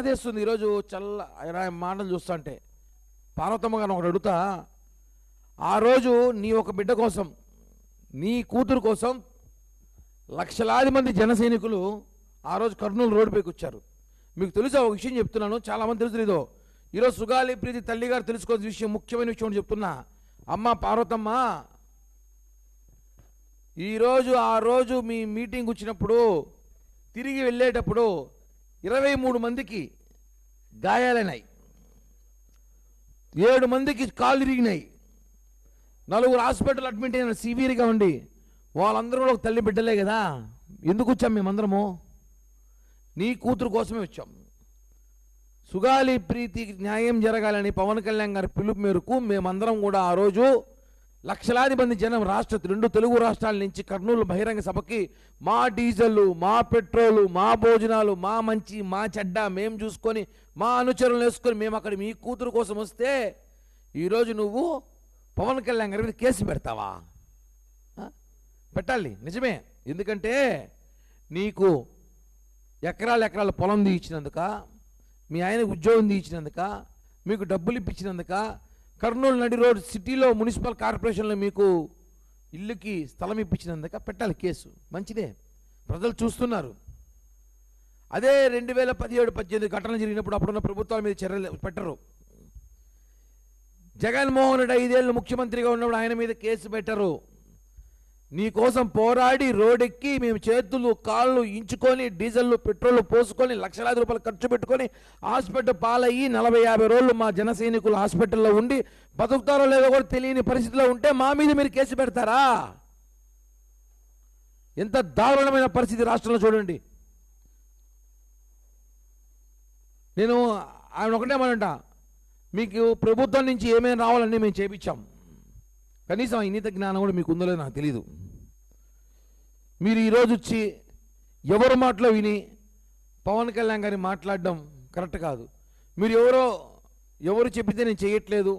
బాధేస్తుంది ఈరోజు ఆయన మాటలు చూస్తుంటే. పార్వతమ్మ గారు ఒకటి అడుగుతా, ఆ రోజు నీ ఒక బిడ్డ కోసం, నీ కూతురు కోసం లక్షలాది మంది జన సైనికులు ఆ రోజు కర్నూలు రోడ్డుపైకి వచ్చారు. మీకు తెలుసా ఒక విషయం చెప్తున్నాను, చాలామంది తెలుసులేదో. ఈరోజు సుగాలి ప్రీతి తల్లి గారు తెలుసుకోవాల్సిన విషయం, ముఖ్యమైన విషయం చెప్తున్నా. అమ్మ పార్వతమ్మ, ఈరోజు ఆ రోజు మీ మీటింగ్ వచ్చినప్పుడు తిరిగి వెళ్ళేటప్పుడు 23 మందికి గాయాలైనాయి, 7 మందికి కాళ్ళు ఇరిగినాయి, 4 హాస్పిటల్ అడ్మిట్ అయిన సివియర్గా ఉండి. వాళ్ళందరూ కూడా ఒక తల్లి బిడ్డలే కదా. ఎందుకు వచ్చాం మేమందరము? నీ కూతురు కోసమే వచ్చాం. సుగాలి ప్రీతికి న్యాయం జరగాలని పవన్ కళ్యాణ్ గారి పిలుపు మేరకు మేమందరం కూడా ఆ రోజు లక్షలాది మంది జనం 2 తెలుగు రాష్ట్రాల నుంచి కర్నూలు బహిరంగ సభకి మా డీజిల్, మా పెట్రోలు, మా భోజనాలు, మా మంచి మా చెడ్డ మేము చూసుకొని, మా అనుచరులు వేసుకొని మేము అక్కడ మీ కూతురు కోసం వస్తే ఈరోజు నువ్వు పవన్ కళ్యాణ్ గారి మీద కేసు పెడతావా? పెట్టాలి, నిజమే. ఎందుకంటే నీకు ఎకరాల పొలం తీయించినందుక, మీ ఆయన ఉద్యోగం తీయించినందుక, మీకు డబ్బులు ఇప్పించినందుక, కర్నూలు నడి రోడ్ సిటీలో మున్సిపల్ కార్పొరేషన్లో మీకు ఇల్లుకి స్థలం ఇప్పించినందుక పెట్టాలి కేసు. మంచిదే, ప్రజలు చూస్తున్నారు. అదే 2017-18 ఘటనలు జరిగినప్పుడు అప్పుడున్న ప్రభుత్వాల మీద చర్యలు పెట్టరు. జగన్మోహన్ రెడ్డి 5 ఏళ్ళు ముఖ్యమంత్రిగా ఉన్నప్పుడు ఆయన మీద కేసు పెట్టరు. నీ కోసం పోరాడి రోడ్డెక్కి మేము చేతులు కాళ్ళు ఇంచుకొని డీజిల్ పెట్రోల్ పోసుకొని లక్షలాది రూపాయలు ఖర్చు పెట్టుకొని హాస్పిటల్ పాలయ్యి 40-50 రోజులు మా జన సైనికులు హాస్పిటల్లో ఉండి బతుకుతారో లేదో కూడా తెలియని పరిస్థితిలో ఉంటే మా మీద మీరు కేసు పెడతారా? ఎంత దారుణమైన పరిస్థితి రాష్ట్రంలో చూడండి. నేను ఆయన ఒకటేమనంట, మీకు ప్రభుత్వం నుంచి ఏమేమి రావాలని మేము చేయించాం, కనీసం ఆ ఇంగిత జ్ఞానం కూడా మీకు ఉందో లేదో నాకు తెలీదు. మీరు ఈరోజు వచ్చి ఎవరు మాటలో విని పవన్ కళ్యాణ్ గారిని మాట్లాడడం కరెక్ట్ కాదు. మీరు ఎవరు చెప్తే నేను చేయట్లేదు,